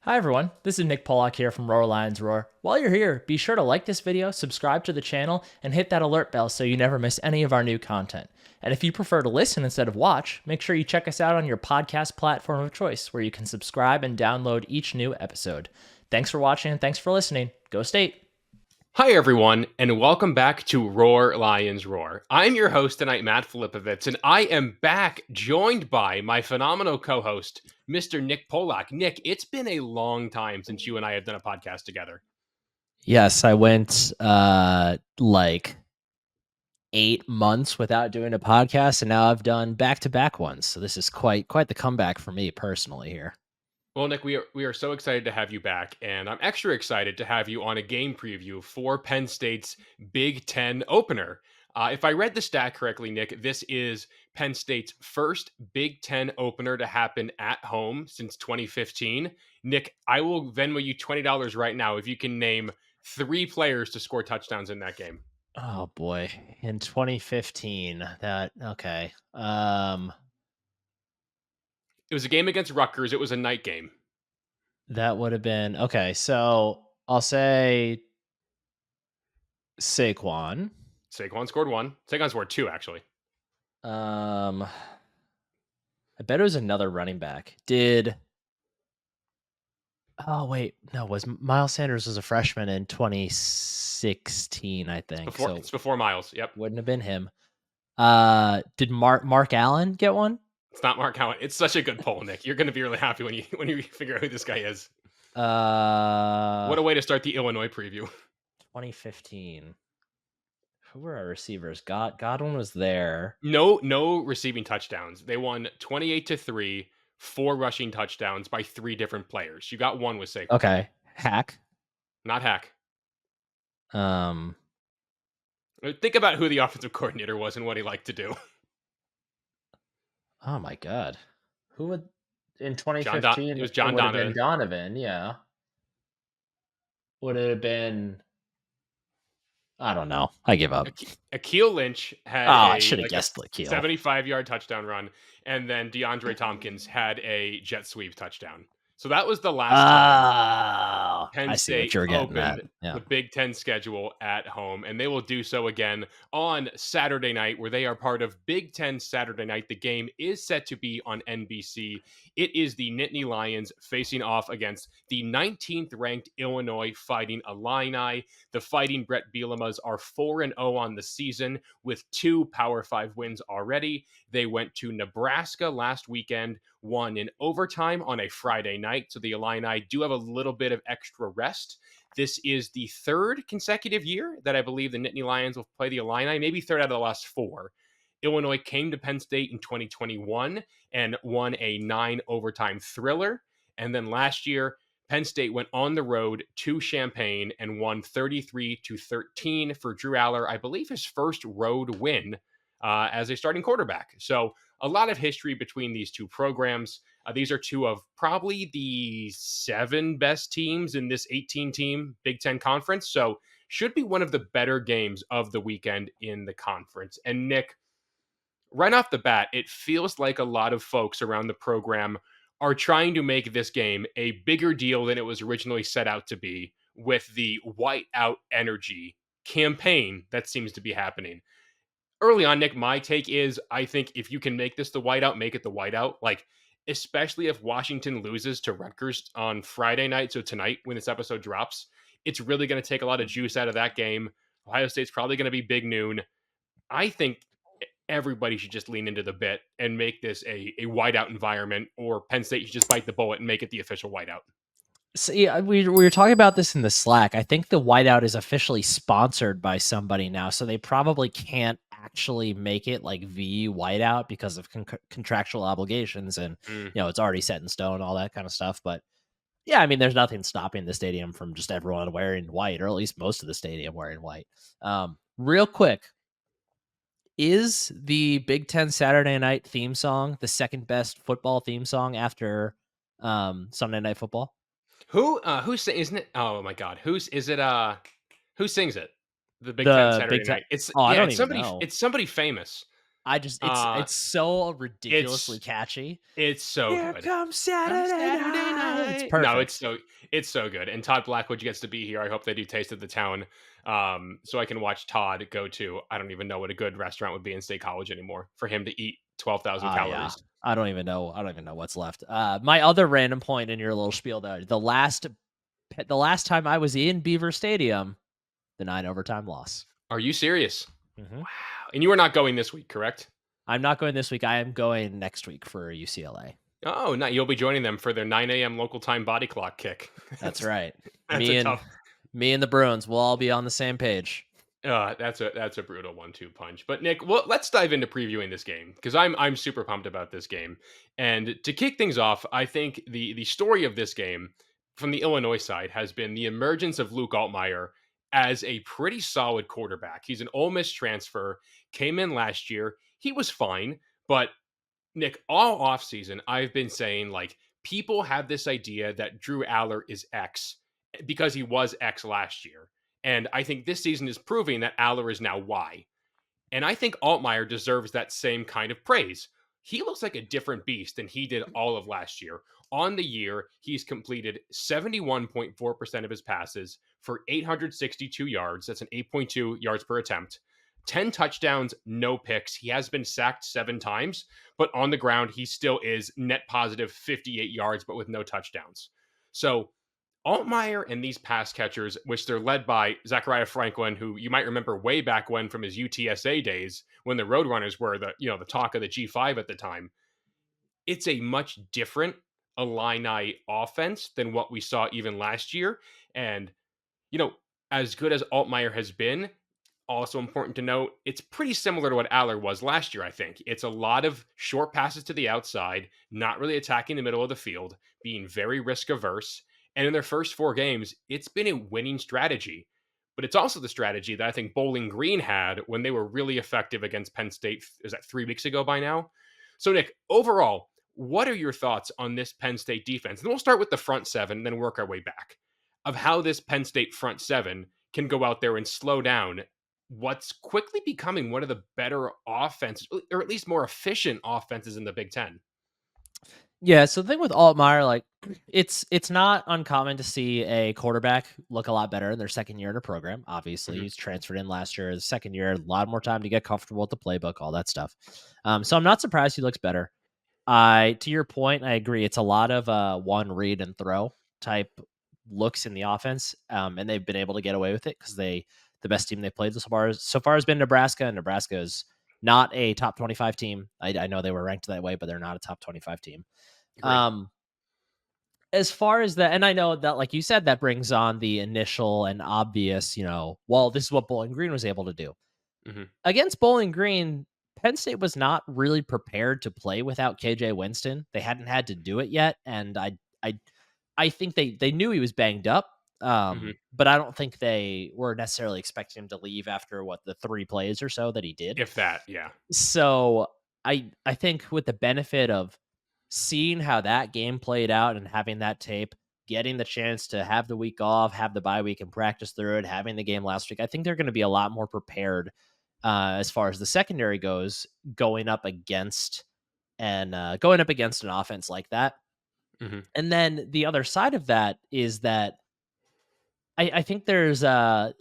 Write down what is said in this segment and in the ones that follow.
Hi everyone, this is Nick Pollock here from Roar Lions Roar. While you're here, be sure to like this video, subscribe to the channel, and hit that alert bell so you never miss any of our new content. And if you prefer to listen instead of watch, make sure you check us out on your podcast platform of choice where you can subscribe and download each new episode. Thanks for watching and thanks for listening. Go State! Hi, everyone, and welcome back to Roar Lions Roar. I'm your host tonight, Matt Filipovitz, and I am back joined by my phenomenal co-host, Mr. Nick Polak. Nick, it's been a long time since you and I have done a podcast together. Yes, I went like 8 months without doing a podcast, and now I've done back-to-back ones. So this is quite the comeback for me personally here. Well, Nick, we are so excited to have you back, and I'm extra excited to have you on a game preview for Penn State's Big Ten opener. If I read the stat correctly, Nick, this is Penn State's first Big Ten opener to happen at home since 2015. Nick, I will Venmo you $20 right now if you can name 3 players to score touchdowns in that game. Oh boy, in 2015, okay. It was a game against Rutgers. It was a night game. That would have been okay. So I'll say Saquon. Saquon scored 1. Saquon scored 2, actually. I bet it was another running back. Was Miles Sanders was a freshman in 2016, I think. It's before Miles. Yep. Wouldn't have been him. Did Mark Allen get one? It's not Mark Allen. It's such a good poll, Nick. You're going to be really happy when you figure out who this guy is. What a way to start the Illinois preview. 2015. Who were our receivers? Godwin was there. No receiving touchdowns. They won 28-3, 4 rushing touchdowns by 3 different players. You got one with Saquon. Okay. Hack. Not Hack. Think about who the offensive coordinator was and what he liked to do. Oh my God. Who would in 2015? It was John Donovan. Donovan, yeah. Would it have been? I don't know. I give up. Akeel Lynch had I should have guessed Akeel. 75-yard touchdown run, and then DeAndre Tompkins had a jet sweep touchdown. So that was the last time Penn State opened the Big Ten schedule at home, and they will do so again on Saturday night, where they are part of Big Ten Saturday Night. The game is set to be on NBC. It is the Nittany Lions facing off against the 19th ranked Illinois Fighting Illini. The Fighting Brett Bielema's are 4-0 on the season with 2 Power 5 wins already. They went to Nebraska last weekend, won in overtime on a Friday night. So the Illini do have a little bit of extra rest. This is the 3rd consecutive year that I believe the Nittany Lions will play the Illini, maybe 3rd out of the last 4. Illinois came to Penn State in 2021 and won a 9 overtime thriller. And then last year, Penn State went on the road to Champaign and won 33-13 for Drew Aller, I believe his first road win as a starting quarterback. So a lot of history between these two programs. These are 2 of probably the 7 best teams in this 18-team Big Ten conference. So should be one of the better games of the weekend in the conference. And Nick, right off the bat, it feels like a lot of folks around the program are trying to make this game a bigger deal than it was originally set out to be with the whiteout energy campaign that seems to be happening. Early on, Nick, my take is I think if you can make this the whiteout, make it the whiteout. Like, especially if Washington loses to Rutgers on Friday night, so tonight when this episode drops, it's really going to take a lot of juice out of that game. Ohio State's probably going to be big noon. I think everybody should just lean into the bit and make this a whiteout environment, or Penn State should just bite the bullet and make it the official whiteout. So, yeah, we were talking about this in the Slack. I think the whiteout is officially sponsored by somebody now, so they probably can't actually make it like the whiteout because of contractual obligations, and it's already set in stone, all that kind of stuff. But yeah, I mean, there's nothing stopping the stadium from just everyone wearing white, or at least most of the stadium wearing white. Real quick, is the Big Ten Saturday Night theme song the second best football theme song after Sunday Night Football? Who isn't it? Oh my God, who sings it? The Big Ten Saturday Night. It's somebody famous. It's so ridiculously It's catchy. it's so Here good. comes Come Saturday Saturday night. It's night. No, perfect. it's so good. And Todd Blackwood gets to be here. I hope they do Taste of the Town. So I can watch Todd go to, I don't even know what a good restaurant would be in State College anymore for him to eat 12,000 Yeah. calories. I don't even know what's left. My other random point in your little spiel though, the last time I was in Beaver Stadium, the 9 overtime loss. Are you serious? Mm-hmm. Wow. And you are not going this week, correct? I'm not going this week. I am going next week for UCLA. Oh, no, you'll be joining them for their 9 a.m. local time body clock kick. That's right. That's Me and the Bruins will all be on the same page. That's a brutal 1-2 punch. But Nick, well, let's dive into previewing this game because I'm super pumped about this game. And to kick things off, I think the story of this game from the Illinois side has been the emergence of Luke Altmaier as a pretty solid quarterback. He's an Ole Miss transfer, came in last year. He was fine, but Nick, all offseason, I've been saying like people have this idea that Drew Aller is X because he was X last year. And I think this season is proving that Aller is now Y. And I think Altmaier deserves that same kind of praise. He looks like a different beast than he did all of last year. On the year, he's completed 71.4% of his passes for 862 yards. That's an 8.2 yards per attempt. 10 touchdowns, no picks. He has been sacked 7 times, but on the ground, he still is net positive 58 yards, but with no touchdowns. So Altmaier and these pass catchers, which they're led by Zachariah Franklin, who you might remember way back when from his UTSA days when the Roadrunners were the talk of the G5 at the time. It's a much different Illini offense than what we saw even last year. And, as good as Altmaier has been, also important to note, it's pretty similar to what Aller was last year, I think. It's a lot of short passes to the outside, not really attacking the middle of the field, being very risk averse. And in their first 4 games, it's been a winning strategy. But it's also the strategy that I think Bowling Green had when they were really effective against Penn State. Is that 3 weeks ago by now? So, Nick, overall, what are your thoughts on this Penn State defense? And we'll start with the front 7, then work our way back of how this Penn State front 7 can go out there and slow down what's quickly becoming one of the better offenses, or at least more efficient offenses in the Big Ten. Yeah, so the thing with Altmaier, like it's not uncommon to see a quarterback look a lot better in their second year in a program. Obviously, he's transferred in last year, his second year, a lot more time to get comfortable with the playbook, all that stuff. So I'm not surprised he looks better. To your point, I agree. It's a lot of one read and throw type looks in the offense, and they've been able to get away with it because the best team they played so far has been Nebraska, and Nebraska is not a top 25 team. I know they were ranked that way, but they're not a top 25 team. As far as that, and I know that, like you said, that brings on the initial and obvious, well, this is what Bowling Green was able to do. Mm-hmm. Against Bowling Green, Penn State was not really prepared to play without KJ Winston. They hadn't had to do it yet, and I think they knew he was banged up, but I don't think they were necessarily expecting him to leave after the 3 plays or so that he did. If that, yeah. So I think with the benefit of seeing how that game played out and having that tape, getting the chance to have the week off, have the bye week and practice through it, having the game last week, I think they're going to be a lot more prepared as far as the secondary goes, going up against an offense like that. Mm-hmm. And then the other side of that is that I think there's a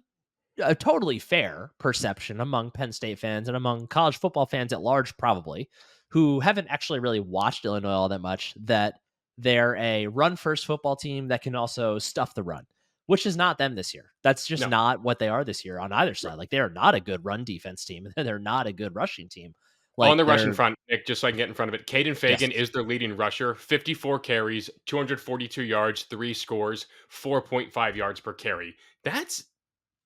totally fair perception among Penn State fans and among college football fans at large, probably, who haven't actually really watched Illinois all that much, that they're a run-first football team that can also stuff the run, which is not them this year. That's just not what they are this year on either side. Like, they are not a good run defense team, and they're not a good rushing team. Like, on the rushing front, Nick, just so I can get in front of it, Caden Fagan is their leading rusher, 54 carries, 242 yards, 3 scores, 4.5 yards per carry. That's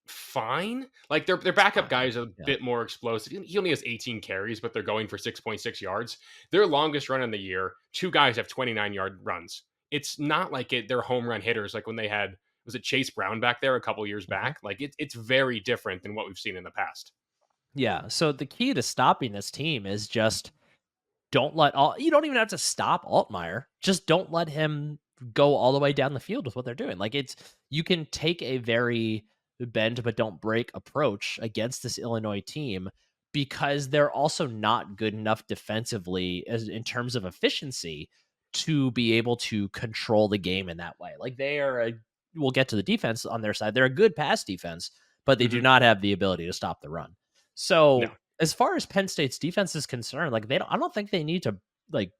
fine. Like, their backup guy is a bit more explosive. He only has 18 carries, but they're going for 6.6 yards. Their longest run in the year, 2 guys have 29-yard runs. It's not like they're home run hitters like when they had, was it Chase Brown back there a couple years back? Like, it's very different than what we've seen in the past. Yeah, so the key to stopping this team is just you don't even have to stop Altmaier. Just don't let him go all the way down the field with what they're doing. Like, you can take a very bend but don't break approach against this Illinois team, because they're also not good enough defensively as in terms of efficiency to be able to control the game in that way. Like they are we'll get to the defense on their side. They're a good pass defense, but they do Mhm. not have the ability to stop the run. No. So, as far as Penn State's defense is concerned, like I don't think they need to like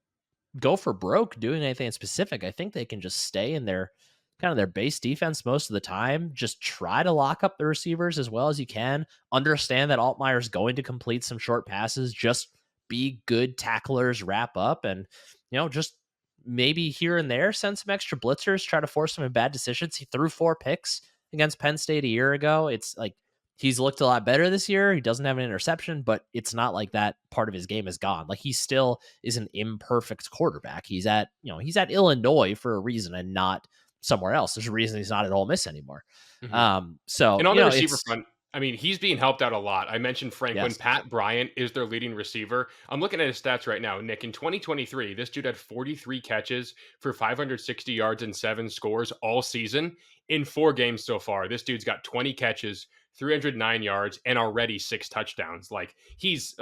go for broke doing anything specific. I think they can just stay in their kind of their base defense most of the time. Just try to lock up the receivers as well as you can. Understand that Altmaier's going to complete some short passes. Just be good tacklers, wrap up, and just maybe here and there send some extra blitzers, try to force some bad decisions. He threw 4 picks against Penn State a year ago. It's like he's looked a lot better this year. He doesn't have an interception, but it's not like that part of his game is gone. Like he still is an imperfect quarterback. He's at Illinois for a reason and not somewhere else. There's a reason he's not at Ole Miss anymore. Mhm. So And on the receiver it's front, I mean, he's being helped out a lot. I mentioned Franklin. yes. Pat Bryant is their leading receiver. I'm looking at his stats right now, Nick. In 2023, this dude had 43 catches for 560 yards and 7 scores all season. In 4 games so far, this dude's got 20 catches, 309 yards, and already 6 touchdowns. Like I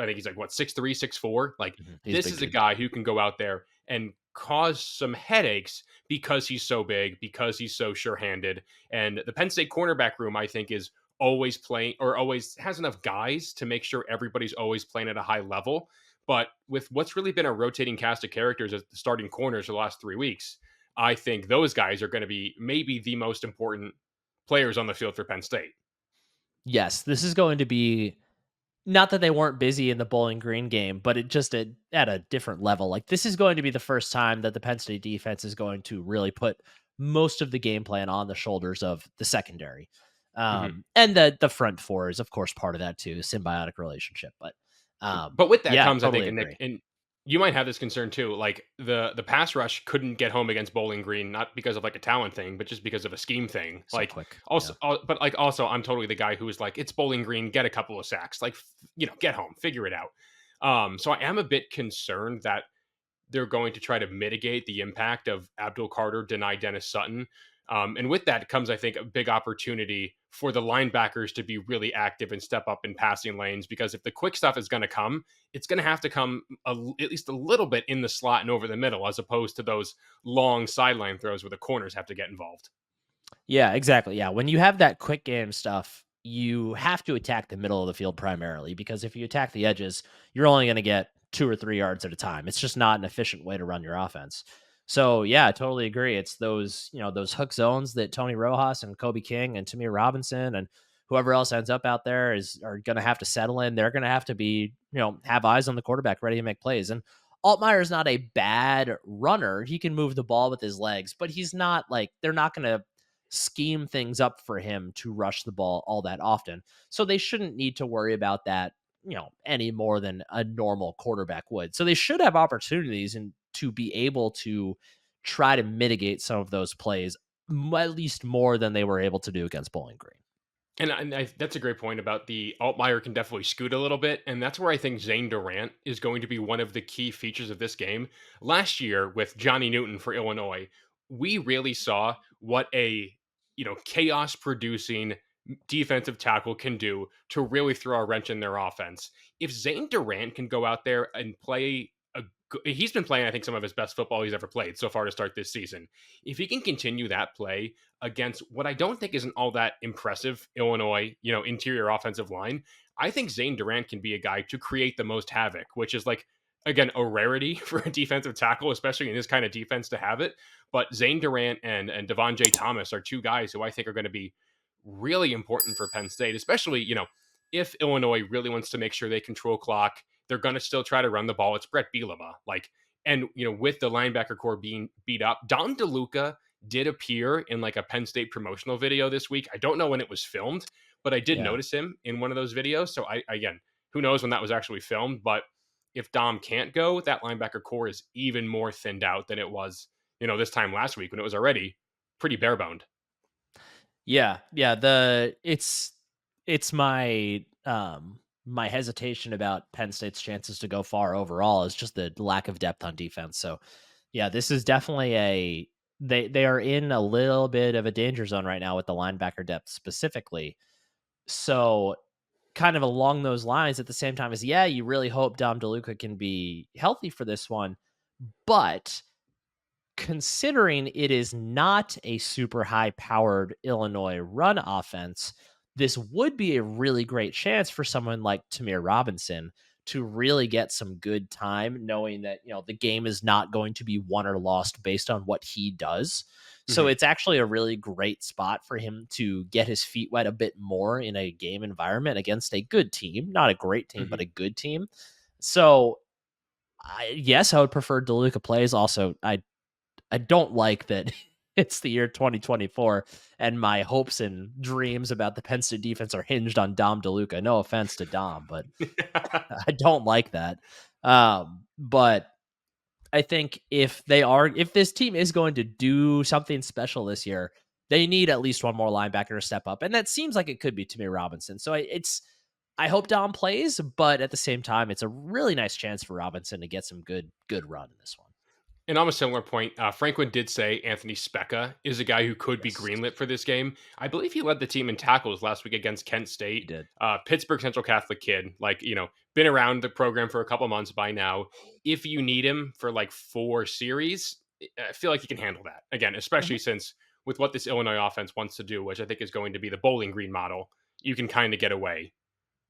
think he's like what 6'3", 6'4". Like He's a this big is a dude. guy who can go out there and cause some headaches because he's so big, because he's so sure-handed. And the Penn State cornerback room, I think, is always playing or always has enough guys to make sure everybody's always playing at a high level. But with what's really been a rotating cast of characters as the starting corners for the last 3 weeks, I think those guys are going to be maybe the most important players on the field for Penn State. Yes, this is going to be not that they weren't busy in the Bowling Green game, but it just at a different level. Like this is going to be the first time that the Penn State defense is going to really put most of the game plan on the shoulders of the secondary. Mhm. And the front four is of course part of that too, symbiotic relationship. But But with that yeah, comes, I think, totally and Nick, agree. and you might have this concern too. Like the pass rush couldn't get home against Bowling Green, not because of like a talent thing, but just because of a scheme thing. So Like quick. Yeah. also, but like also, I'm totally the guy who is like, it's Bowling Green, get a couple of sacks, like get home, figure it out. So I am a bit concerned that they're going to try to mitigate the impact of Abdul Carter deny Dennis Sutton. And with that comes, I think, a big opportunity for the linebackers to be really active and step up in passing lanes. Because if the quick stuff is going to come, it's going to have to come at least a little bit in the slot and over the middle, as opposed to those long sideline throws where the corners have to get involved. Yeah, exactly. Yeah. When you have that quick game stuff, you have to attack the middle of the field primarily because if you attack the edges, you're only going to get 2 or 3 yards at a time. It's just not an efficient way to run your offense. So yeah, I totally agree. It's those hook zones that Tony Rojas and Kobe King and Tamir Robinson and whoever else ends up out there are going to have to settle in. They're going to have to be, have eyes on the quarterback ready to make plays. And Altmaier is not a bad runner. He can move the ball with his legs, but he's not like they're not going to scheme things up for him to rush the ball all that often. So they shouldn't need to worry about that, any more than a normal quarterback would. So they should have opportunities and to be able to try to mitigate some of those plays at least more than they were able to do against Bowling Green. And that's a great point about the Altmaier can definitely scoot a little bit. And that's where I think Zane Durant is going to be one of the key features of this game. Last year with Johnny Newton for Illinois, we really saw what a chaos producing defensive tackle can do to really throw a wrench in their offense. If Zane Durant can go out there and play he's been playing, I think, some of his best football he's ever played so far to start this season. If he can continue that play against what I don't think is an all that impressive Illinois, interior offensive line, I think Zane Durant can be a guy to create the most havoc, which is like, again, a rarity for a defensive tackle, especially in this kind of defense to have it. But Zane Durant and Devon J. Thomas are 2 guys who I think are going to be really important for Penn State, especially, if Illinois really wants to make sure they control clock, they're going to still try to run the ball. It's Brett Bielema. And with the linebacker core being beat up, Dom DeLuca did appear in like a Penn State promotional video this week. I don't know when it was filmed, but I did Yeah. notice him in one of those videos. So again, who knows when that was actually filmed, but if Dom can't go, that linebacker core is even more thinned out than it was, this time last week when it was already pretty bare boned. Yeah. Yeah. It's my my hesitation about Penn State's chances to go far overall is just the lack of depth on defense. So yeah, this is definitely they are in a little bit of a danger zone right now with the linebacker depth specifically. So kind of along those lines at the same time as, yeah, you really hope Dom DeLuca can be healthy for this one. But considering it is not a super high powered Illinois run offense, this would be a really great chance for someone like Tamir Robinson to really get some good time, knowing that, the game is not going to be won or lost based on what he does. So Mhm. it's actually a really great spot for him to get his feet wet a bit more in a game environment against a good team, not a great team, but Mhm. a good team. So yes, I would prefer DeLuca plays. Also, I don't like that it's the year 2024 and my hopes and dreams about the Penn State defense are hinged on Dom DeLuca. No offense to Dom, but I don't like that. But I think if this team is going to do something special this year, they need at least one more linebacker to step up. And that seems like it could be Tamir Robinson. So I hope Dom plays, but at the same time, it's a really nice chance for Robinson to get some good run in this one. And on a similar point, Franklin did say Anthony Specca is a guy who could be Yes, greenlit for this game. I believe he led the team in tackles last week against Kent he State. did. Pittsburgh Central Catholic kid, been around the program for a couple months by now. If you need him for like 4 series, I feel like he can handle that. Again, especially Mhm. since with what this Illinois offense wants to do, which I think is going to be the Bowling Green model, you can kind of get away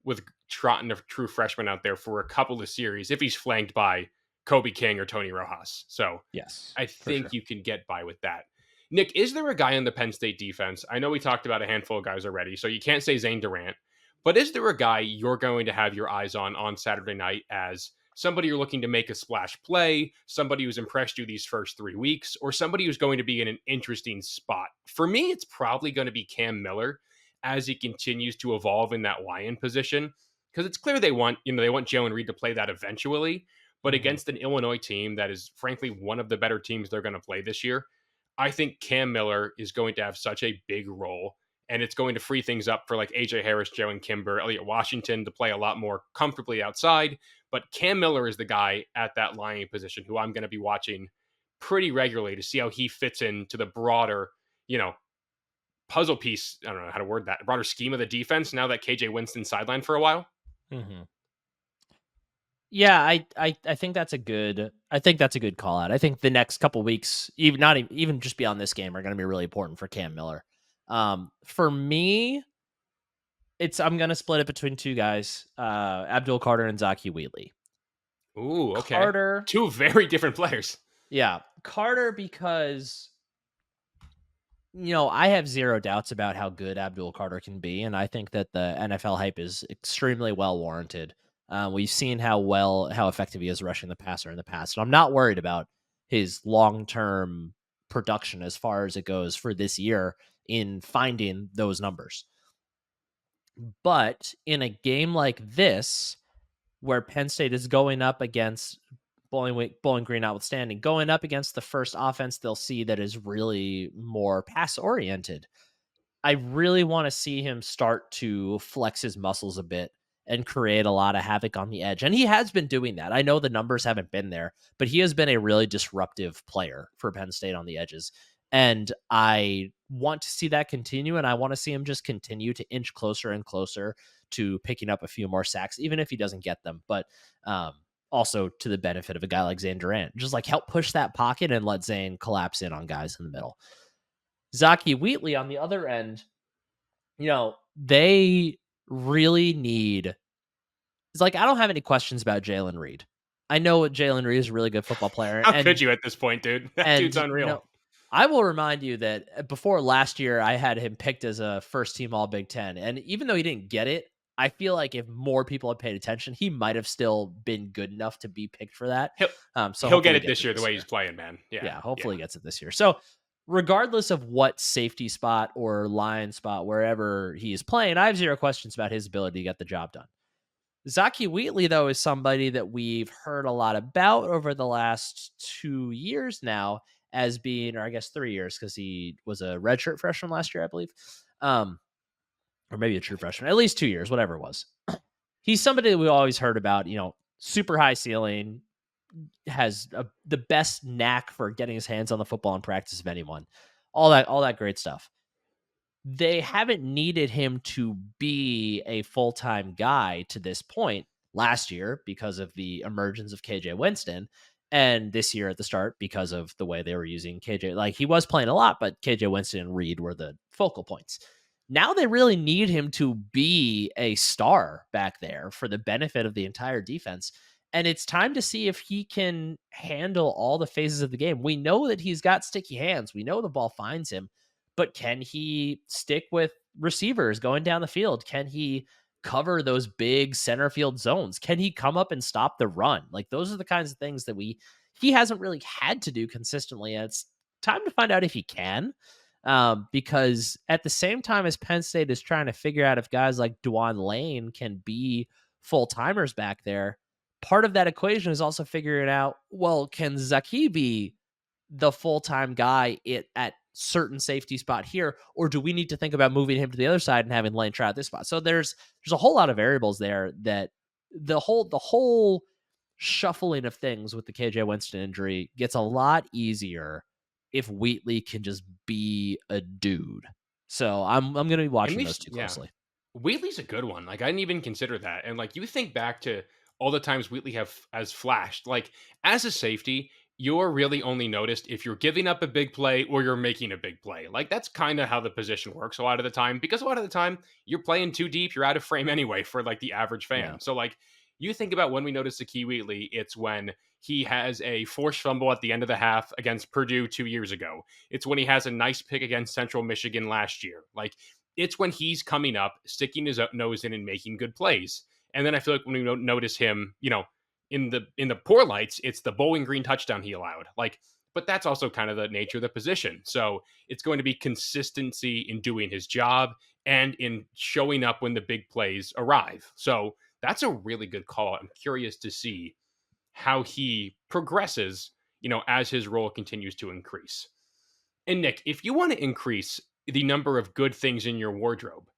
with trotting a true freshman out there for a couple of series if he's flanked by Kobe King or Tony Rojas. So Yes, I for think sure. you can get by with that. Nick, is there a guy on the Penn State defense? I know we talked about a handful of guys already, so you can't say Zane Durant, but is there a guy you're going to have your eyes on Saturday night as somebody you're looking to make a splash play, somebody who's impressed you these first 3 weeks, or somebody who's going to be in an interesting spot? For me, it's probably going to be Cam Miller as he continues to evolve in that Lion position because it's clear they want Jalen Reed to play that eventually. But Mhm. against an Illinois team that is frankly one of the better teams they're going to play this year, I think Cam Miller is going to have such a big role, and it's going to free things up for like AJ Harris, Joe and Kimber, Elliott Washington to play a lot more comfortably outside. But Cam Miller is the guy at that lining position who I'm going to be watching pretty regularly to see how he fits into the broader, you know, puzzle piece. I don't know how to word that. Broader scheme of the defense now that KJ Winston's sidelined for a while. Mhm. Yeah, I think that's a good call out. I think the next couple weeks, even just beyond this game, are going to be really important for Cam Miller. For me, I'm going to split it between two guys, Abdul Carter and Zaki Wheatley. Ooh, okay. Carter, Two very different players. yeah, Carter because I have zero doubts about how good Abdul Carter can be, and I think that the NFL hype is extremely well warranted. We've seen how effective he is rushing the passer in the past, and I'm not worried about his long term production as far as it goes for this year in finding those numbers. But in a game like this, where Penn State is going up against Bowling Green notwithstanding, going up against the first offense they'll see that is really more pass oriented. I really want to see him start to flex his muscles a bit and create a lot of havoc on the edge. And he has been doing that. I know the numbers haven't been there, but he has been a really disruptive player for Penn State on the edges. And I want to see that continue. And I want to see him just continue to inch closer and closer to picking up a few more sacks, even if he doesn't get them. But um, also to the benefit of a guy like Zane Durant, just like help push that pocket and let Zane collapse in on guys in the middle. Zaki Wheatley on the other end, they really need. It's like I don't have any questions about Jalen Reed. I know what Jalen Reed is a really good football player, How could you at this point, dude? That dude's and unreal. I will remind you that before last year, I had him picked as a first team All Big Ten, and even though he didn't get it, I feel like if more people had paid attention, he might have still been good enough to be picked for that. He'll So he'll get hopefully, he it gets this it year the this way year. he's playing, man. Yeah, Yeah, yeah. hopefully, he gets it this year. So regardless of what safety spot or line spot wherever he is playing, I have zero questions about his ability to get the job done. Zaki Wheatley, though, is somebody that we've heard a lot about over the last 2 years now as being, or I guess 3 years, because he was a redshirt freshman last year, I believe. Or maybe a true freshman, at least 2 years, whatever it was. He's somebody that we always heard about, super high ceiling, has the best knack for getting his hands on the football in practice of anyone. All that great stuff. they haven't needed him to be a full-time guy to this point last year because of the emergence of KJ Winston, and this year at the start because of the way they were using KJ. Like, he was playing a lot, but KJ Winston and Reed were the focal points. Now they really need him to be a star back there for the benefit of the entire defense. And it's time to see if he can handle all the phases of the game. We know that he's got sticky hands. We know the ball finds him, but can he stick with receivers going down the field? Can he cover those big center field zones? Can he come up and stop the run? Like, those are the kinds of things that he hasn't really had to do consistently. And it's time to find out if he can. Because at the same time as Penn State is trying to figure out if guys like Dwan Lane can be full timers back there, part of that equation is also figuring out, well, can Zaki be the full-time guy at certain safety spot here, or do we need to think about moving him to the other side and having Lane try out this spot? So there's a whole lot of variables there that the whole shuffling of things with the KJ Winston injury gets a lot easier if Wheatley can just be a dude. So I'm going to be watching those two closely. Wheatley's a good one. Like, I didn't even consider that. And like, you think back to all the times Wheatley has flashed. Like, as a safety, you're really only noticed if you're giving up a big play or you're making a big play. Like, that's kind of how the position works a lot of the time, because a lot of the time you're playing too deep, you're out of frame anyway for like the average fan. Yeah. So like, you think about when we notice Zakee Wheatley, it's when he has a forced fumble at the end of the half against Purdue 2 years ago. It's when he has a nice pick against Central Michigan last year. Like, it's when he's coming up, sticking his nose in and making good plays. And then I feel like when we notice him, in the poor lights, it's the Bowling Green touchdown he allowed. Like, but that's also kind of the nature of the position. So it's going to be consistency in doing his job and in showing up when the big plays arrive. So that's a really good call. I'm curious to see how he progresses, as his role continues to increase. And Nick, if you want to increase the number of good things in your wardrobe,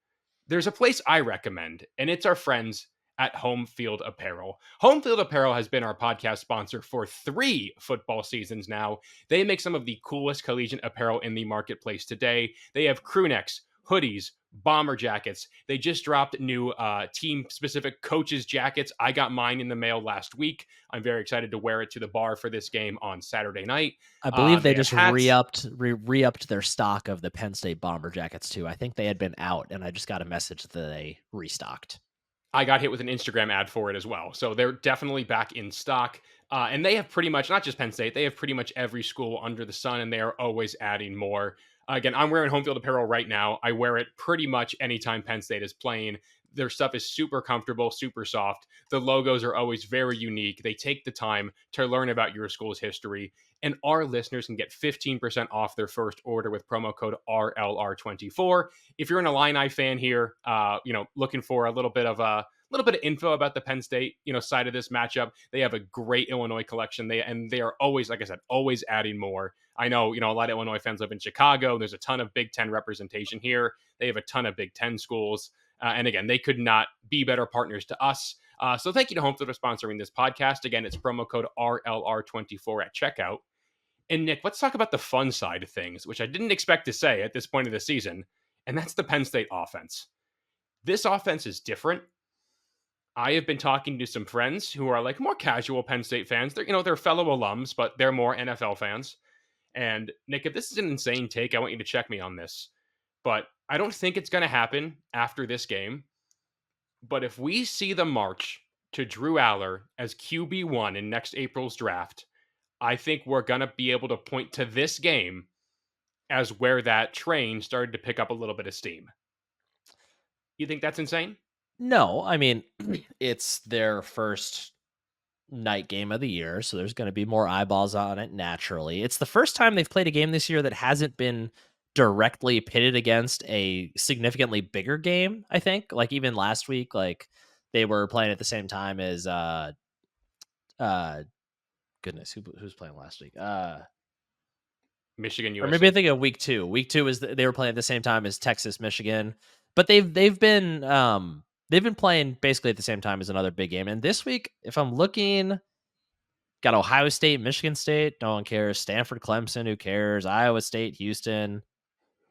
there's a place I recommend, and it's our friends at Home Field Apparel. Home Field Apparel has been our podcast sponsor for 3 football seasons now. They make some of the coolest collegiate apparel in the marketplace today. They have crew necks, hoodies, bomber jackets. They just dropped new team-specific coaches jackets. I got mine in the mail last week. I'm very excited to wear it to the bar for this game on Saturday night. I believe they just re-upped their stock of the Penn State bomber jackets too. I think they had been out, and I just got a message that they restocked. I got hit with an Instagram ad for it as well. So they're definitely back in stock. And they have pretty much, not just Penn State, they have pretty much every school under the sun, and they are always adding more. Again, I'm wearing Home Field Apparel right now. I wear it pretty much anytime Penn State is playing. Their stuff is super comfortable, super soft. The logos are always very unique. They take the time to learn about your school's history. And our listeners can get 15% off their first order with promo code RLR24. If you're an Illini fan here, looking for a little bit of info about the Penn State, side of this matchup, they have a great Illinois collection. They are always, like I said, always adding more. I know, a lot of Illinois fans live in Chicago. There's a ton of Big Ten representation here. They have a ton of Big Ten schools. And again, they could not be better partners to us. So thank you to Home Field for sponsoring this podcast. Again, it's promo code RLR24 at checkout. And Nick, let's talk about the fun side of things, which I didn't expect to say at this point of the season, and that's the Penn State offense. This offense is different. I have been talking to some friends who are like more casual Penn State fans. They're fellow alums, but they're more NFL fans. And Nick, if this is an insane take, I want you to check me on this. But I don't think it's going to happen after this game. But if we see the march to Drew Aller as QB1 in next April's draft, I think we're going to be able to point to this game as where that train started to pick up a little bit of steam. You think that's insane? No, I mean, it's their first night game of the year, so there's going to be more eyeballs on it naturally. It's the first time they've played a game this year that hasn't been directly pitted against a significantly bigger game, I think. Like, even last week, like, they were playing at the same time as goodness, who's playing last week? Michigan, USC. Or maybe I think of week 2. Week 2 is they were playing at the same time as Texas, Michigan. But they've been playing basically at the same time as another big game. And this week, if I'm looking, got Ohio State, Michigan State, no one cares. Stanford, Clemson, who cares? Iowa State, Houston.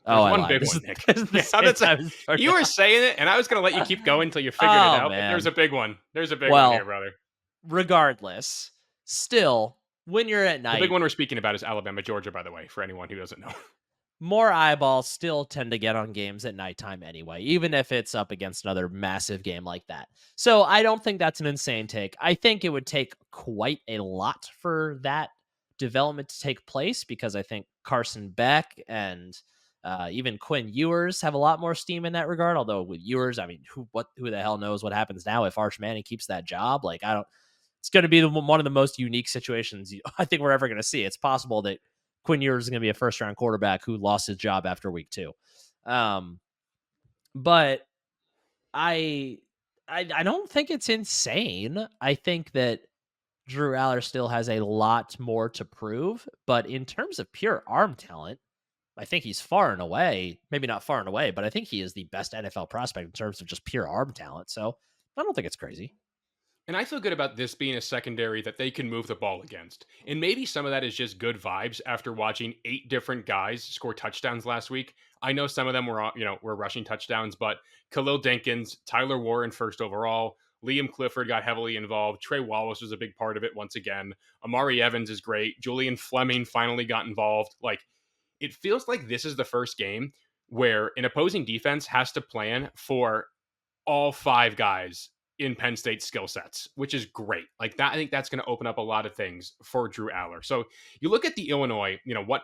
There's I one lied. big This one, is Nick. this is the Yeah, same that's a, time as you were Georgia. saying it, and I was going to let you keep going until you figured it Oh, out. But there's man. a big one. There's a big one here, Well, brother. regardless, still, when you're at The big night, one we're speaking about is Alabama, Georgia, by the way, for anyone who doesn't know. more eyeballs still tend to get on games at nighttime anyway, even if it's up against another massive game like that. So I don't think that's an insane take. I think it would take quite a lot for that development to take place because I think Carson Beck and even Quinn Ewers have a lot more steam in that regard. Although with Ewers, I mean, who the hell knows what happens now if Arch Manning keeps that job? Like, I don't. It's going to be one of the most unique situations I think we're ever going to see. It's possible that Quinn Ewers is going to be a first round quarterback who lost his job after week 2. But I don't think it's insane. I think that Drew Aller still has a lot more to prove, but in terms of pure arm talent, I think he's far and away, maybe not far and away, but I think he is the best NFL prospect in terms of just pure arm talent. So I don't think it's crazy. And I feel good about this being a secondary that they can move the ball against. And maybe some of that is just good vibes after watching 8 different guys score touchdowns last week. I know some of them were rushing touchdowns, but Khalil Dinkins, Tyler Warren first overall, Liam Clifford got heavily involved. Trey Wallace was a big part of it once again. Amari Evans is great. Julian Fleming finally got involved. Like, it feels like this is the first game where an opposing defense has to plan for all 5 guys in Penn State skill sets, which is great. Like that, I think that's going to open up a lot of things for Drew Aller. So you look at the Illinois, what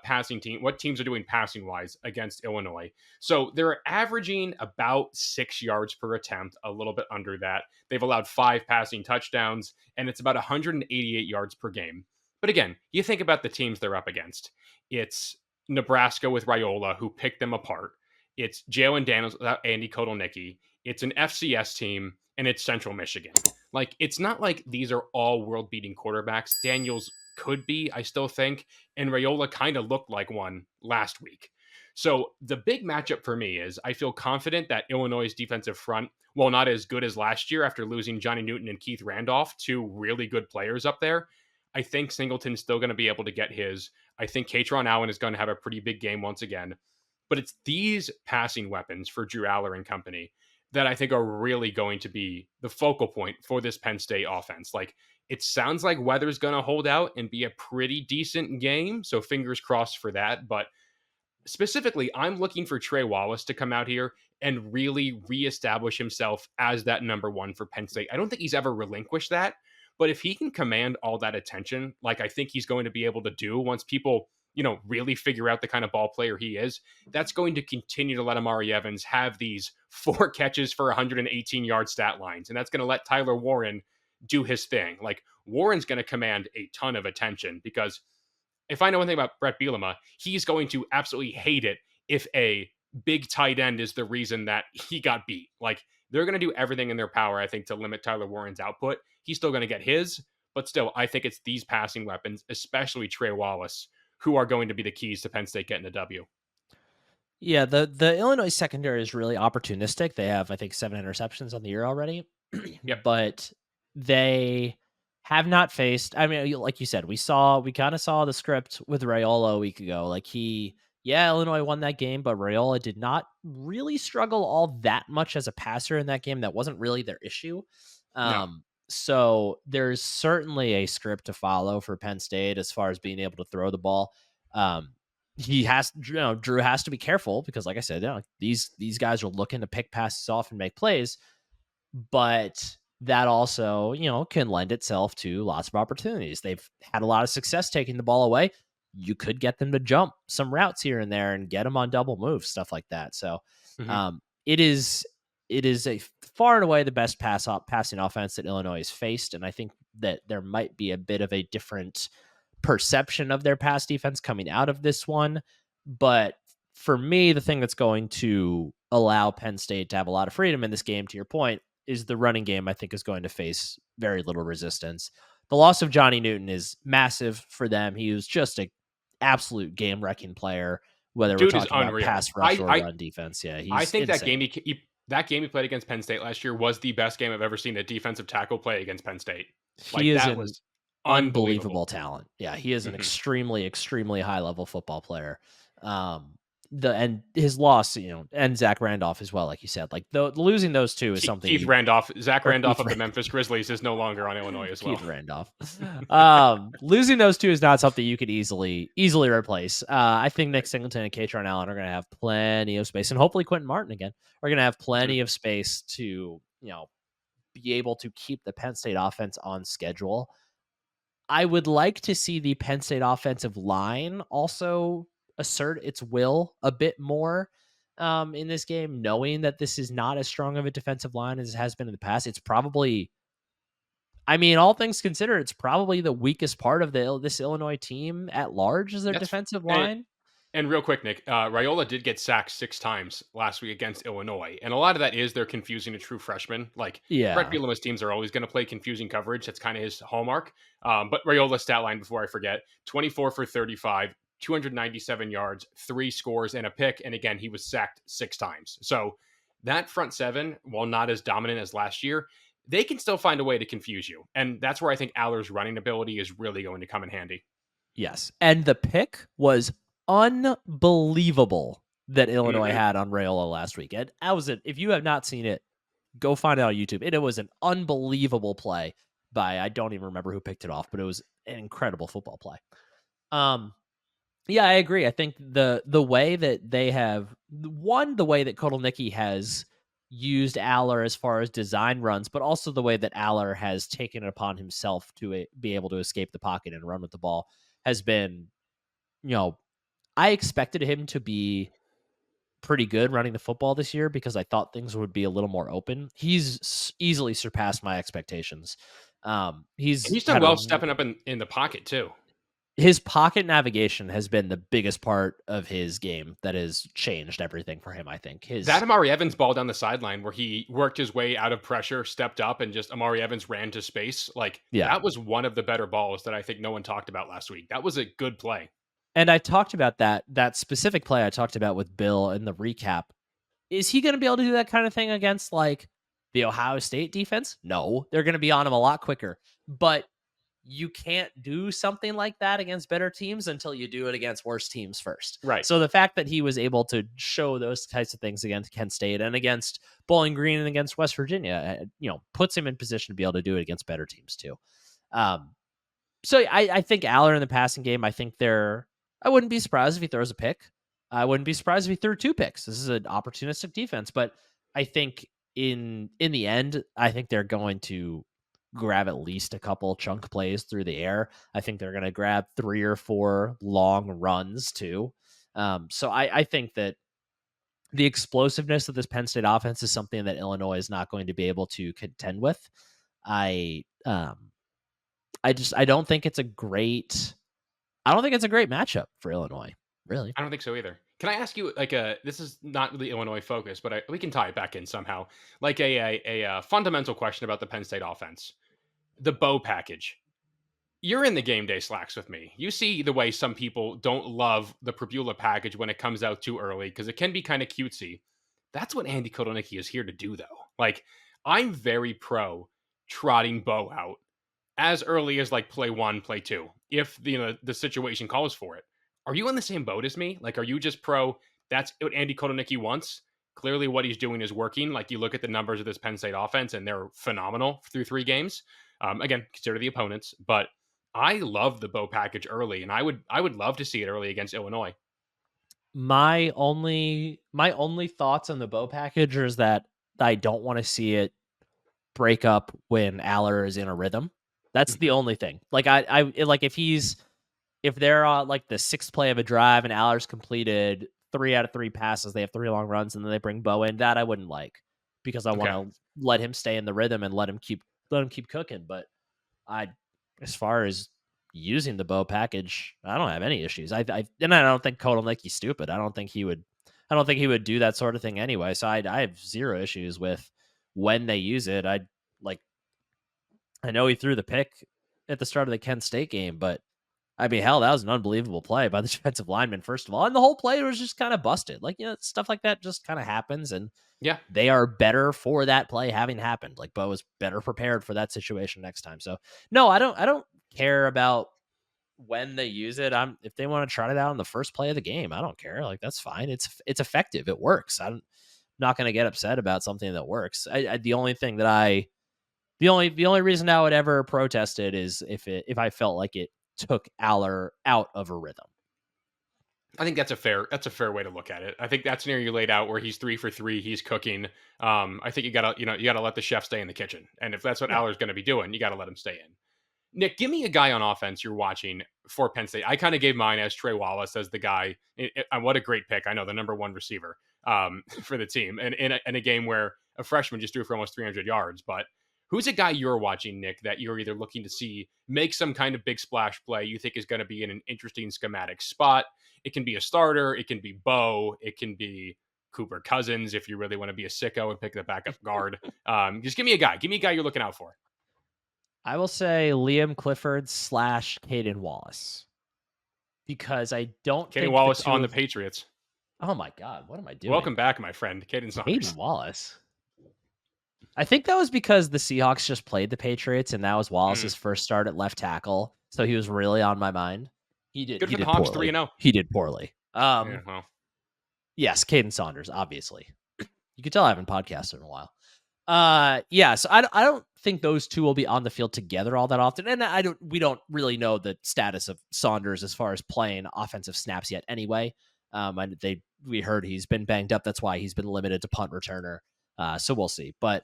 teams are doing passing wise against Illinois. So they're averaging about 6 yards per attempt, a little bit under that. They've allowed 5 passing touchdowns, and it's about 188 yards per game. But again, you think about the teams they're up against. It's Nebraska with Raiola, who picked them apart. It's Jalen Daniels without Andy Kotelnicki. It's an FCS team, and it's Central Michigan. Like, it's not like these are all world-beating quarterbacks. Daniels could be, I still think, and Raiola kind of looked like one last week. So the big matchup for me is I feel confident that Illinois' defensive front, while not as good as last year after losing Johnny Newton and Keith Randolph, 2 really good players up there, I think Singleton's still going to be able to get his. I think Katron Allen is going to have a pretty big game once again. But it's these passing weapons for Drew Aller and company that I think are really going to be the focal point for this Penn State offense. Like, it sounds like weather's going to hold out and be a pretty decent game. So fingers crossed for that. But specifically, I'm looking for Trey Wallace to come out here and really reestablish himself as that number 1 for Penn State. I don't think he's ever relinquished that. But if he can command all that attention, like I think he's going to be able to do once people really figure out the kind of ball player he is, that's going to continue to let Amari Evans have these 4 catches for 118-yard stat lines. And that's going to let Tyler Warren do his thing. Like, Warren's going to command a ton of attention because if I know one thing about Brett Bielema, he's going to absolutely hate it if a big tight end is the reason that he got beat. Like, they're going to do everything in their power, I think, to limit Tyler Warren's output. He's still going to get his, but still, I think it's these passing weapons, especially Trey Wallace, who are going to be the keys to Penn State getting the W. Yeah, the Illinois secondary is really opportunistic. They have, I think, 7 interceptions on the year already. Yep. But they have not faced, I mean, like you said, we kind of saw the script with Raiola a week ago. Like, Illinois won that game, but Raiola did not really struggle all that much as a passer in that game. That wasn't really their issue. No. So there's certainly a script to follow for Penn State as far as being able to throw the ball. Drew has to be careful because, like I said, these guys are looking to pick passes off and make plays, but that also, can lend itself to lots of opportunities. They've had a lot of success taking the ball away. You could get them to jump some routes here and there and get them on double moves, stuff like that. So, it is a far and away the best passing offense that Illinois has faced, and I think that there might be a bit of a different perception of their pass defense coming out of this one. But for me, the thing that's going to allow Penn State to have a lot of freedom in this game, to your point, is the running game. I think is going to face very little resistance. The loss of Johnny Newton is massive for them. He was just an absolute game-wrecking player, whether we're talking about pass rush or run defense. Yeah, I think insane. that game he played against Penn State last year was the best game I've ever seen a defensive tackle play against Penn State. He is an was unbelievable talent. Yeah, he is an extremely, extremely high level football player. and his loss, and Zach Randolph as well, like you said, like losing those two is something. Keith Randolph, Zach Randolph of the Memphis Grizzlies is no longer on Illinois as well. Keith Randolph. Losing those two is not something you could easily replace. I think Nick Singleton and Katron Allen are going to have plenty of space, and hopefully Quentin Martin again are going to have plenty of space to be able to keep the Penn State offense on schedule. I would like to see the Penn State offensive line also assert its will a bit more in this game, knowing that this is not as strong of a defensive line as it has been in the past. It's probably, I mean, all things considered, it's probably the weakest part of this Illinois team at large is their defensive line. And real quick, Nick, Raiola did get sacked 6 times last week against Illinois. And a lot of that is they're confusing a true freshman. Like, Brett Bielema's teams are always going to play confusing coverage. That's kind of his hallmark. But Raiola's stat line, before I forget, 24 for 35, 297 yards, 3 scores, and a pick. And again, he was sacked 6 times. So that front seven, while not as dominant as last year, they can still find a way to confuse you. And that's where I think Aller's running ability is really going to come in handy. Yes. And the pick was unbelievable that Illinois had on Raiola last week. And if you have not seen it, go find it on YouTube. It was an unbelievable play by, I don't even remember who picked it off, but it was an incredible football play. Yeah, I agree. I think the way that they have the way that Kotelnicki has used Aller as far as design runs, but also the way that Aller has taken it upon himself to be able to escape the pocket and run with the ball has been, I expected him to be pretty good running the football this year because I thought things would be a little more open. He's easily surpassed my expectations. He's done well stepping up in the pocket too. His pocket navigation has been the biggest part of his game that has changed everything for him, I think. That Amari Evans ball down the sideline where he worked his way out of pressure, stepped up, and just Amari Evans ran to space. That was one of the better balls that I think no one talked about last week. That was a good play. And I talked about that specific play I talked about with Bill in the recap. Is he going to be able to do that kind of thing against the Ohio State defense? No, they're going to be on him a lot quicker. But you can't do something like that against better teams until you do it against worse teams first. Right. So the fact that he was able to show those types of things against Kent State and against Bowling Green and against West Virginia, puts him in position to be able to do it against better teams too. So I think Aller in the passing game, I wouldn't be surprised if he throws a pick. I wouldn't be surprised if he threw 2 picks. This is an opportunistic defense, but I think in the end, I think they're going to grab at least a couple chunk plays through the air. I think they're going to grab 3 or 4 long runs too. So I think that the explosiveness of this Penn State offense is something that Illinois is not going to be able to contend with. I don't think it's a great matchup for Illinois, really. I don't think so either. Can I ask you, this is not really Illinois focused, but we can tie it back in somehow. A fundamental question about the Penn State offense. The bow package. You're in the game day slacks with me. You see the way some people don't love the Prabula package when it comes out too early because it can be kind of cutesy. That's what Andy Kotelnicki is here to do, though. I'm very pro trotting bow out as early as play 1, play 2, if the situation calls for it. Are you in the same boat as me? Are you just pro? That's what Andy Kotelnicki wants. Clearly, what he's doing is working. You look at the numbers of this Penn State offense, and they're phenomenal through 3 games. Again, consider the opponents, but I love the bow package early, and I would love to see it early against Illinois. My only thoughts on the bow package is that I don't want to see it break up when Aller is in a rhythm. That's the only thing. If they're on the 6th play of a drive and Aller's completed 3 out of 3 passes, they have 3 long runs, and then they bring Bo in, that I wouldn't like because I want to let him stay in the rhythm and let him keep cooking. But as far as using the bow package, I don't have any issues. I don't think Kotelnicki's stupid. I don't think he would do that sort of thing anyway. So I have 0 issues with when they use it. I know he threw the pick at the start of the Kent State game, but I mean, hell, that was an unbelievable play by the defensive lineman, first of all. And the whole play was just kind of busted. Stuff like that just kind of happens. And they are better for that play having happened. Bo is better prepared for that situation next time. So no, I don't care about when they use it, if they want to try it out in the first play of the game, I don't care. Like, that's fine. It's effective. It works. I'm not going to get upset about something that works. The only thing that the only reason I would ever protest it is if I felt like it took Aller out of a rhythm. I think that's a fair way to look at it. I think that scenario you laid out where he's 3 for 3, he's cooking. I think you gotta let the chef stay in the kitchen, and if that's what Aller's going to be doing, you got to let him stay in. Nick, give me a guy on offense you're watching for Penn State. I kind of gave mine as Trey Wallace as the guy. And what a great pick! I know, the number one receiver for the team, and in a game where a freshman just threw for almost 300 yards, but. Who's a guy you're watching, Nick, that you're either looking to see make some kind of big splash play you think is going to be in an interesting schematic spot? It can be a starter. It can be Bo. It can be Cooper Cousins if you really want to be a sicko and pick the backup guard. Just give me a guy. Give me a guy you're looking out for. I will say Liam Clifford / Caden Wallace. Because I don't think... Caden Wallace on the Patriots. Oh, my God. What am I doing? Welcome back, my friend. Caden Saunders. Caden Wallace. I think that was because the Seahawks just played the Patriots, and that was Wallace's first start at left tackle. So he was really on my mind. He did. Good for the Hawks, 3-0. He did poorly. Yes, Caden Saunders, obviously. You can tell I haven't podcasted in a while. So I don't think those two will be on the field together all that often, and we don't really know the status of Saunders as far as playing offensive snaps yet. Anyway, we heard he's been banged up. That's why he's been limited to punt returner. So we'll see, but.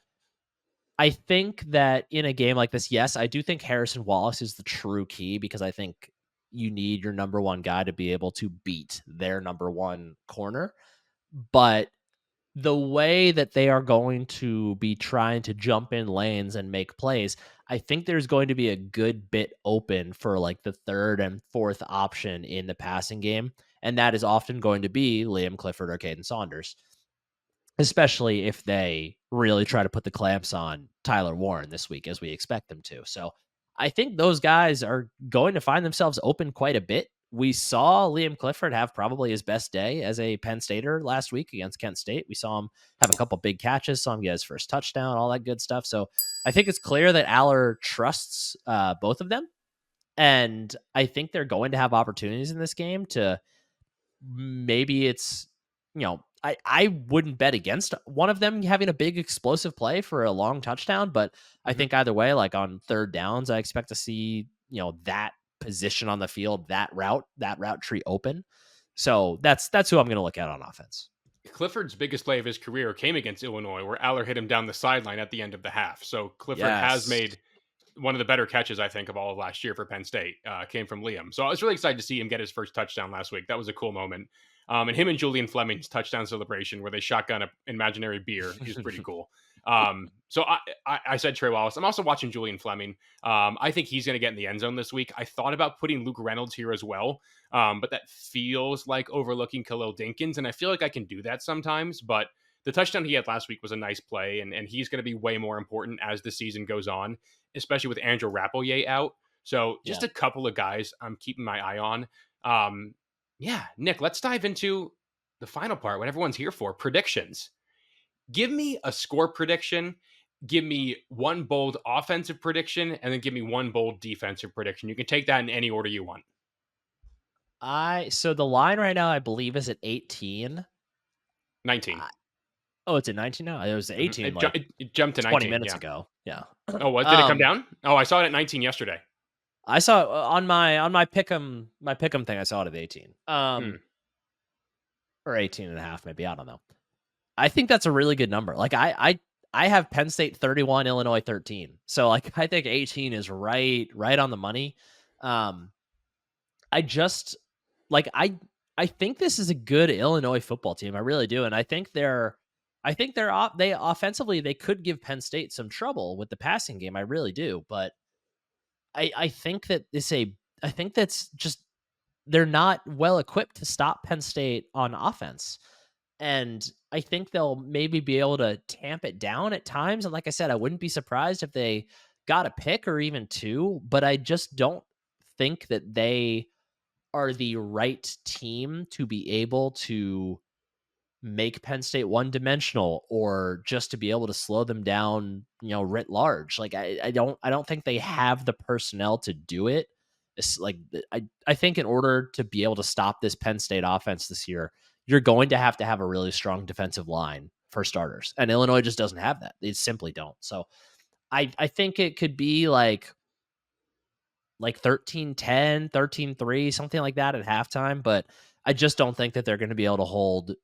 I think that in a game like this, yes, I do think Harrison Wallace is the true key because I think you need your number one guy to be able to beat their number one corner. But the way that they are going to be trying to jump in lanes and make plays, I think there's going to be a good bit open for like the third and fourth option in the passing game. And that is often going to be Liam Clifford or Caden Saunders. Especially if they really try to put the clamps on Tyler Warren this week, as we expect them to. So I think those guys are going to find themselves open quite a bit. We saw Liam Clifford have probably his best day as a Penn Stater last week against Kent State. We saw him have a couple big catches, saw him get his first touchdown, all that good stuff. So I think it's clear that Aller trusts both of them. And I think they're going to have opportunities in this game to maybe it's, I wouldn't bet against one of them having a big explosive play for a long touchdown, but I think either way, like on third downs, I expect to see, that position on the field, that route tree open. So that's who I'm going to look at on offense. Clifford's biggest play of his career came against Illinois, where Aller hit him down the sideline at the end of the half. So Clifford has made one of the better catches, I think, of all of last year for Penn State, came from Liam. So I was really excited to see him get his first touchdown last week. That was a cool moment. And him and Julian Fleming's touchdown celebration where they shotgun an imaginary beer is pretty cool. So I said Trey Wallace. I'm also watching Julian Fleming. I think he's going to get in the end zone this week. I thought about putting Luke Reynolds here as well, but that feels like overlooking Khalil Dinkins, and I feel like I can do that sometimes. But the touchdown he had last week was a nice play, and he's going to be way more important as the season goes on, especially with Andrew Rappelier out. So just a couple of guys I'm keeping my eye on. Nick, let's dive into the final part, what everyone's here for, predictions. Give me a score prediction, give me one bold offensive prediction, and then give me one bold defensive prediction. You can take that in any order you want. So the line right now, I believe, is at 18. 19. It's at 19 now? It was 18. It jumped to 19 20 minutes ago. Yeah. Oh, what? Did it come down? Oh, I saw it at 19 yesterday. I saw it on my pick'em thing. I saw it at 18, or 18 and a half, maybe. I don't know. I think that's a really good number. Like I have Penn State 31, Illinois 13. So like I think 18 is right on the money. I just like I think this is a good Illinois football team. I really do, and I think they offensively they could give Penn State some trouble with the passing game. I really do, but. I think that I think that's just they're not well equipped to stop Penn State on offense. And I think they'll maybe be able to tamp it down at times. And like I said, I wouldn't be surprised if they got a pick or even two, but I just don't think that they are the right team to be able to make Penn State one-dimensional or just to be able to slow them down, writ large. Like I don't think they have the personnel to do it. It's like I think in order to be able to stop this Penn State offense this year, you're going to have a really strong defensive line for starters, and Illinois just doesn't have that. They simply don't. So I think it could be like 13-10, 13-3, something like that at halftime, but I just don't think that they're going to be able to hold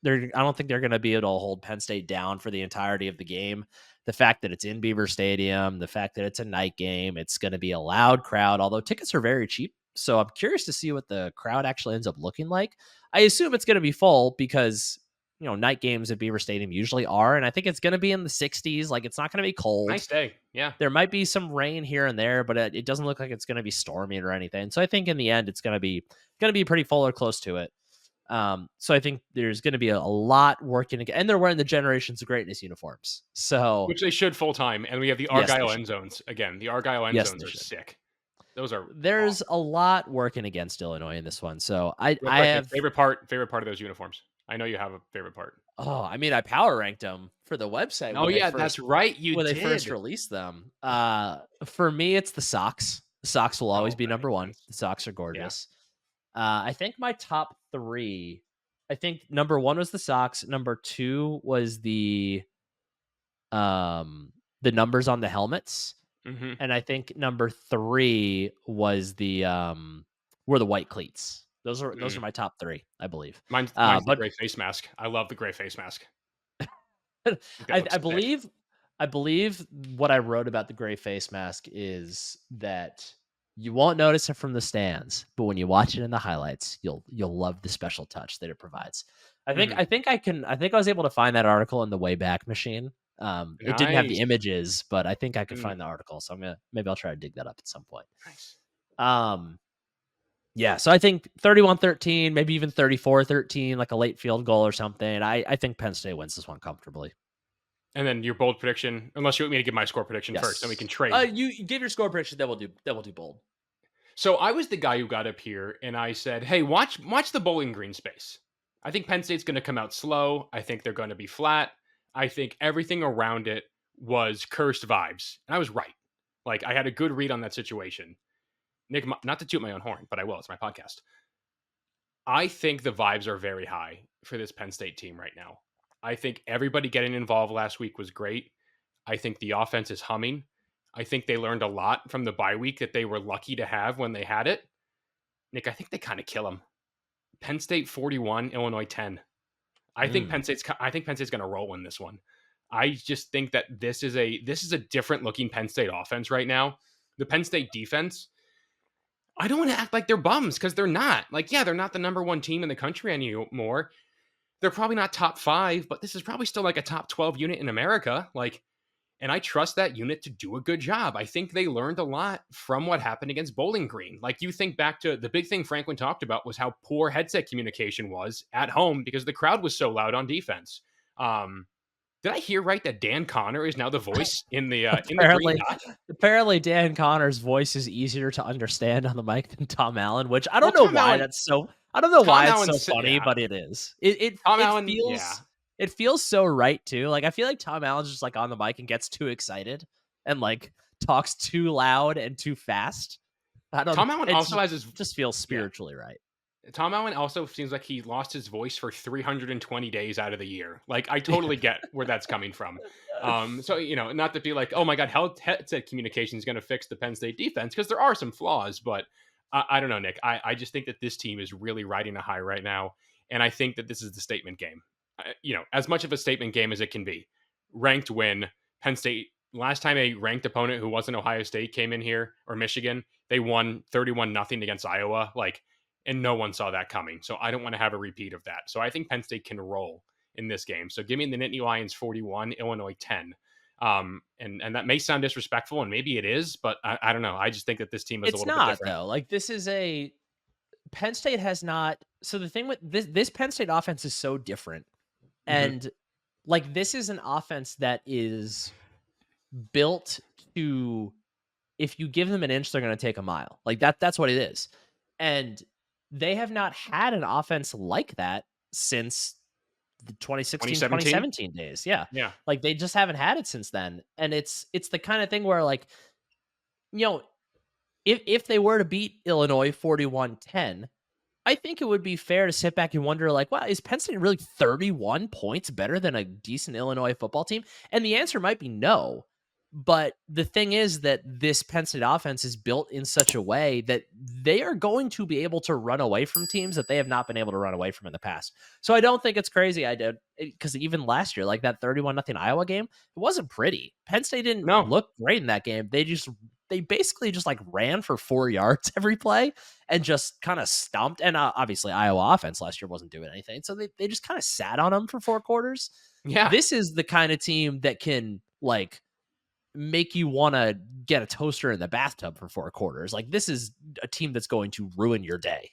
I don't think they're going to be able to hold Penn State down for the entirety of the game. The fact that it's in Beaver Stadium, the fact that it's a night game, it's going to be a loud crowd, although tickets are very cheap. So I'm curious to see what the crowd actually ends up looking like. I assume it's going to be full because, night games at Beaver Stadium usually are. And I think it's going to be in the 60s. Like, it's not going to be cold. Nice day. Yeah. There might be some rain here and there, but it doesn't look like it's going to be stormy or anything. So I think in the end, it's going to be pretty full or close to it. So I think there's going to be a lot working again, and they're wearing the Generations of Greatness uniforms. So which they should full time. And we have the Argyle end zones again. The Argyle end zones are sick. There's a lot working against Illinois in this one. So I have favorite part of those uniforms. I know you have a favorite part. Oh, I mean, I power ranked them for the website. Oh yeah, that's right. When they first released them. For me, it's the socks. The socks will always be number one. The socks are gorgeous. Yeah. I think my top 3, I think number 1 was the socks. Number 2 was the numbers on the helmets. Mm-hmm. And I think number 3 was were the white cleats. Those are my top 3, I believe. Mine's the gray face mask. I love the gray face mask. I believe what I wrote about the gray face mask is that you won't notice it from the stands, but when you watch it in the highlights, you'll love the special touch that it provides. I think I was able to find that article in the Wayback Machine. It didn't have the images, but I think I could find the article. So maybe I'll try to dig that up at some point. Nice. Yeah, so I think 31-13, maybe even 34-13, like a late field goal or something. I think Penn State wins this one comfortably. And then your bold prediction, unless you want me to give my score prediction first, then we can trade. You give your score prediction, then we'll do bold. So I was the guy who got up here and I said, hey, watch the Bowling Green space. I think Penn State's going to come out slow. I think they're going to be flat. I think everything around it was cursed vibes. And I was right. Like, I had a good read on that situation. Nick, not to toot my own horn, but I will. It's my podcast. I think the vibes are very high for this Penn State team right now. I think everybody getting involved last week was great. I think the offense is humming. I think they learned a lot from the bye week that they were lucky to have when they had it. Nick, I think they kind of kill them. Penn State 41, Illinois 10. I think Penn State's going to roll in this one. I just think that this is a different looking Penn State offense right now. The Penn State defense, I don't want to act like they're bums because they're not. Like, yeah, they're not the number 1 team in the country anymore. They're probably not top 5, but this is probably still like a top 12 unit in America. Like, and I trust that unit to do a good job. I think they learned a lot from what happened against Bowling Green. Like, you think back to the big thing Franklin talked about was how poor headset communication was at home because the crowd was so loud on defense. Did I hear right that Dan Connor is now the voice in the green dot? Apparently Dan Connor's voice is easier to understand on the mic than Tom Allen, which I don't know why that's so. I don't know why it's so funny, but it is. It feels so right too. Like, I feel like Tom Allen's just like on the mic and gets too excited and like talks too loud and too fast. Tom Allen also just feels spiritually right. Tom Allen also seems like he lost his voice for 320 days out of the year. Like, I totally get where that's coming from. So, not to be like, oh my God, headset communication is going to fix the Penn State defense, because there are some flaws, but I don't know, Nick. I just think that this team is really riding a high right now. And I think that this is the statement game. As much of a statement game as it can be. Ranked win. Penn State, last time a ranked opponent who wasn't Ohio State came in here, or Michigan, they won 31-0 against Iowa. And no one saw that coming. So I don't want to have a repeat of that. So I think Penn State can roll in this game. So give me the Nittany Lions 41, Illinois 10. And that may sound disrespectful, and maybe it is, but I don't know. I just think that this team is a little bit different. It's not, though. Like, this is Penn State has not. So the thing with this Penn State offense is so different. And like, this is an offense that is built to, if you give them an inch, they're going to take a mile. Like, that's what it is. And they have not had an offense like that since the 2016-2017 days. Yeah. Like, they just haven't had it since then. And it's the kind of thing where, like, if they were to beat Illinois 41-10, I think it would be fair to sit back and wonder, like, wow, is Penn State really 31 points better than a decent Illinois football team? And the answer might be no. But the thing is that this Penn State offense is built in such a way that they are going to be able to run away from teams that they have not been able to run away from in the past. So I don't think it's crazy. I did, because even last year, like that 31-0 Iowa game, it wasn't pretty. Penn State didn't look great in that game. They basically just like ran for 4 yards every play and just kind of stumped. And obviously Iowa offense last year wasn't doing anything. So they just kind of sat on them for 4 quarters. Yeah. This is the kind of team that can like make you want to get a toaster in the bathtub for 4 quarters. Like, this is a team that's going to ruin your day.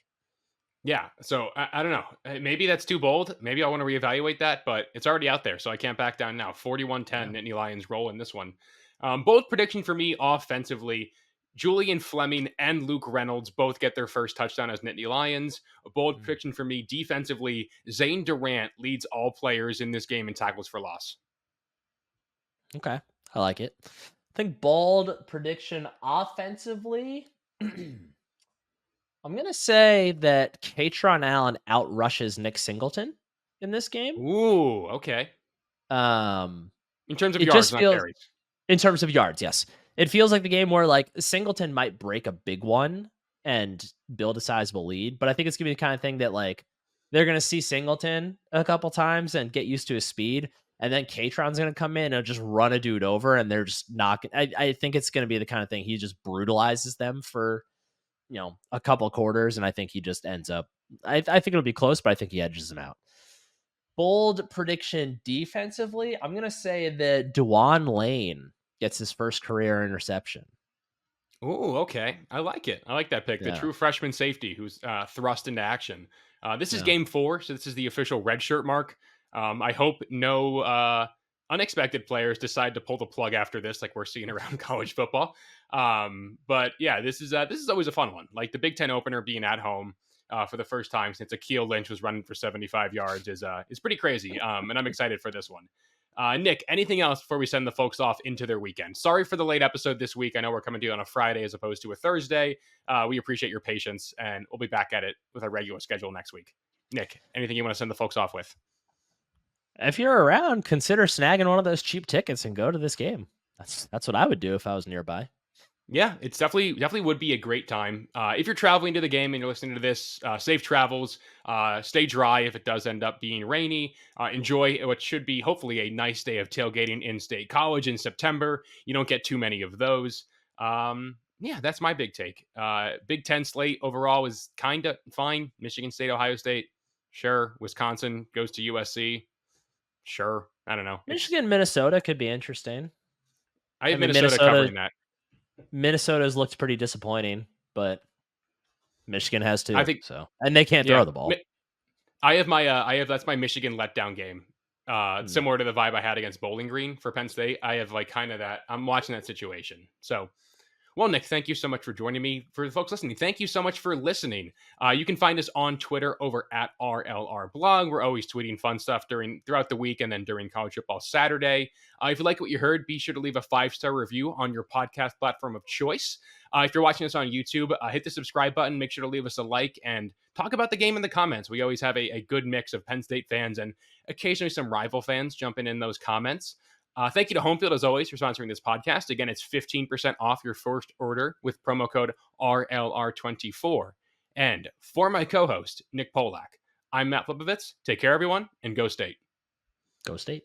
Yeah. So I don't know. Maybe that's too bold. Maybe I want to reevaluate that, but it's already out there. So I can't back down now. 41-10 Nittany Lions roll in this one. Bold prediction for me offensively. Julian Fleming and Luke Reynolds both get their first touchdown as Nittany Lions. A bold prediction for me defensively. Zane Durant leads all players in this game in tackles for loss. Okay. I like it. I think bold prediction offensively. I'm going to say that Katron Allen outrushes Nick Singleton in this game. Ooh, okay. In terms of yards, not carries. In terms of yards, yes. It feels like the game where like Singleton might break a big one and build a sizable lead, but I think it's going to be the kind of thing that like they're going to see Singleton a couple times and get used to his speed, and then Katron's going to come in and just run a dude over, and they're just not. I think it's going to be the kind of thing he just brutalizes them for, a couple quarters, and I think he just ends up. I think it'll be close, but I think he edges them out. Bold prediction defensively, I'm going to say that Dewan Lane gets his first career interception. Oh, okay. I like it. I like that pick. The true freshman safety who's thrust into action. This is game 4, so this is the official red shirt mark. I hope no unexpected players decide to pull the plug after this, like we're seeing around college football. But yeah, this is always a fun one. Like the Big Ten opener being at home for the first time since Akeel Lynch was running for 75 yards is pretty crazy. And I'm excited for this one. Nick, anything else before we send the folks off into their weekend? Sorry for the late episode this week. I know we're coming to you on a Friday as opposed to a Thursday. We appreciate your patience, and we'll be back at it with our regular schedule next week. Nick, anything you want to send the folks off with? If you're around, consider snagging one of those cheap tickets and go to this game. That's what I would do if I was nearby. Yeah, it's definitely would be a great time. If you're traveling to the game and you're listening to this, safe travels. Stay dry if it does end up being rainy. Enjoy what should be hopefully a nice day of tailgating in State College in September. You don't get too many of those. Yeah, that's my big take. Big Ten slate overall is kind of fine. Michigan State, Ohio State, sure. Wisconsin goes to USC, sure. I don't know. Michigan, Minnesota could be interesting. I have Minnesota covering that. Minnesota's looked pretty disappointing, but Michigan has too. I think so, and they can't throw the ball. I have that's my Michigan letdown game. Similar to the vibe I had against Bowling Green for Penn State. I have like kind of that. I'm watching that situation. So, well, Nick, thank you so much for joining me. For the folks listening, thank you so much for listening. You can find us on Twitter over at RLR Blog. We're always tweeting fun stuff throughout the week and then during College Football Saturday. If you like what you heard, be sure to leave a 5-star review on your podcast platform of choice. If you're watching us on YouTube, hit the subscribe button. Make sure to leave us a like and talk about the game in the comments. We always have a good mix of Penn State fans and occasionally some rival fans jumping in those comments. Thank you to Homefield, as always, for sponsoring this podcast. Again, it's 15% off your first order with promo code RLR24. And for my co-host, Nick Polak, I'm Matt Flipovitz. Take care, everyone, and go State. Go State.